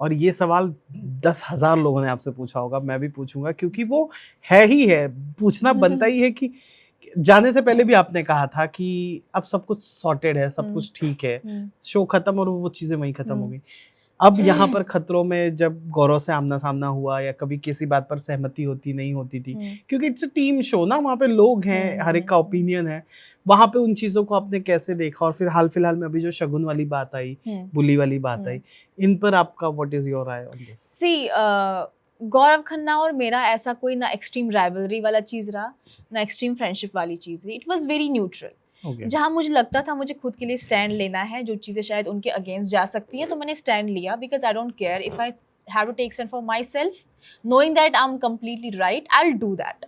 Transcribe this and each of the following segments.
और ये सवाल 10,000 लोगों ने आपसे पूछा होगा, मैं भी पूछूंगा, क्योंकि वो है ही है, पूछना बनता ही है कि जाने से पहले भी आपने कहा था कि अब सब कुछ सॉर्टेड है, सब कुछ ठीक है, शो खत्म और वो चीजें वहीं खत्म हो गई। अब यहाँ पर खतरों में जब गौरव से आमना सामना हुआ या कभी किसी बात पर सहमति होती नहीं होती थी, क्योंकि इट्स अ टीम शो ना, वहाँ पे लोग हैं, हर एक का ओपिनियन है, वहाँ पे उन चीजों को आपने कैसे देखा? और फिर हाल फिलहाल में अभी जो शगुन वाली बात आई, बुली वाली बात आई, इन पर आपका व्हाट इज योर राय on this? See Gaurav Khanna और मेरा ऐसा कोई ना एक्सट्रीम राइवलरी वाला चीज रहा, ना एक्सट्रीम फ्रेंडशिप वाली चीज रही। It was very neutral. जहाँ मुझे लगता था मुझे खुद के लिए स्टैंड लेना है, जो चीज़ें शायद उनके अगेंस्ट जा सकती हैं, तो मैंने स्टैंड लिया, because I don't care if I have to take stand for myself, knowing that I'm completely right, I'll do that.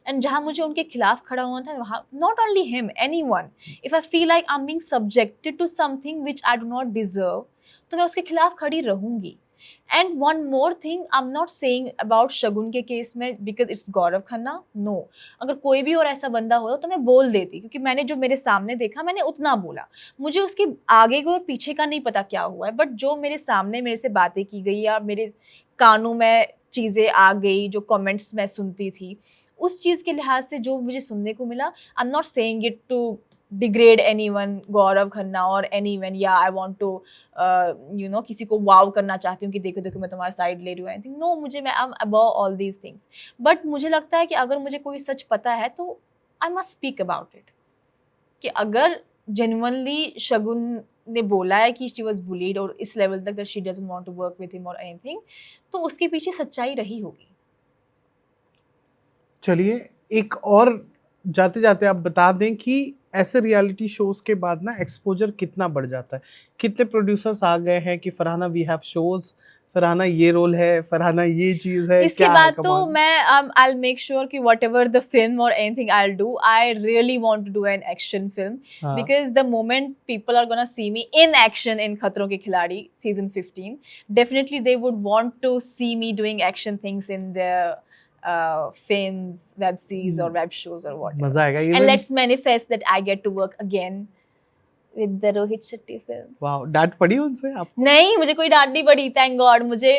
And जहाँ मुझे उनके खिलाफ खड़ा होना था, वहाँ not only him, anyone, if I feel like I'm being subjected to something which I do not deserve, तो मैं उसके खिलाफ खड़ी रहूँगी. And one more thing, I'm not saying about शगुन के केस में because it's Gaurav Khanna, no. अगर कोई भी और ऐसा बंदा हो तो मैं बोल देती, क्योंकि मैंने जो मेरे सामने देखा मैंने उतना बोला, मुझे उसके आगे को और पीछे का नहीं पता क्या हुआ है, बट जो मेरे सामने मेरे से बातें की गई या मेरे कानों में चीज़ें आ गई, जो कमेंट्स मैं सुनती थी, उस चीज़ के लिहाज से जो मुझे सुनने को मिला, I am not saying it to degrade anyone, Gaurav Khanna और एनीवन, या I want to you know किसी को वाव करना चाहती हूँ कि देखो देखो मैं तुम्हारा साइड ले रही हूँ, एनीथिंग, नो, मुझे मैं I am above all these things. But मुझे लगता है कि अगर मुझे कोई सच पता है तो I must speak about it, कि अगर जेन्युइनली शगुन ने बोला है कि शी वॉज बुलीड और इस लेवल तक that she doesn't want to work with him और एनीथिंग, तो उसके पीछे सच्चाई रही होगी। चलिए, एक और जाते जाते आप बता दें कि ऐसे रियलिटी शोज के बाद ना एक्सपोजर कितना बढ़ जाता है, कितने प्रोड्यूसर्स आ गए हैं कि Farhana we have shows, Farhana ये रोल है, फरहाना ये चीज है, इसके बाद तो मैं आई विल मेक श्योर कि व्हाटएवर द फिल्म और anything I will do, I really want to do an action film, because the moment people are gonna see me in action in Khatron Ke Khiladi season 15, definitely they would want to see me doing action things in the films, web series or web shows or whatever. मजा आएगा। And let's manifest that I get to work again with the Rohit Shetty films. Wow, डांट पड़ी उनसे आप? नहीं, मुझे कोई डांट नहीं पड़ी, थैंक गॉड। मुझे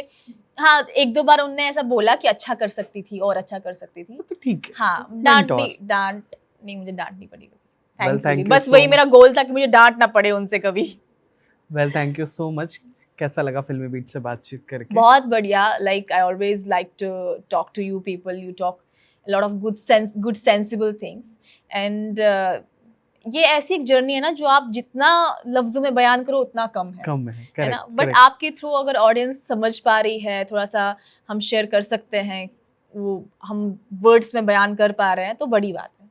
हाँ एक दो बार उनने ऐसा बोला कि अच्छा कर सकती थी और अच्छा कर सकती थी, तो ठीक है। हाँ, डांट नहीं, मुझे डांट नहीं पड़ी कभी। Thank you बस so वही मेरा गोल था कि मुझे डांट ना पड़े उनसे कभी। Well, thank you so much. कैसा लगा फिल्मी बीट से बातचीत करके? बहुत बढ़िया। Like I always like to talk to you people, you talk a lot of good sensible things, and ये ऐसी एक जर्नी है ना जो आप जितना लफ्जों में बयान करो उतना कम है ना, बट आपके थ्रू अगर ऑडियंस समझ पा रही है, थोड़ा सा हम शेयर कर सकते हैं, वो हम वर्ड्स में बयान कर पा रहे हैं, तो बड़ी बात है।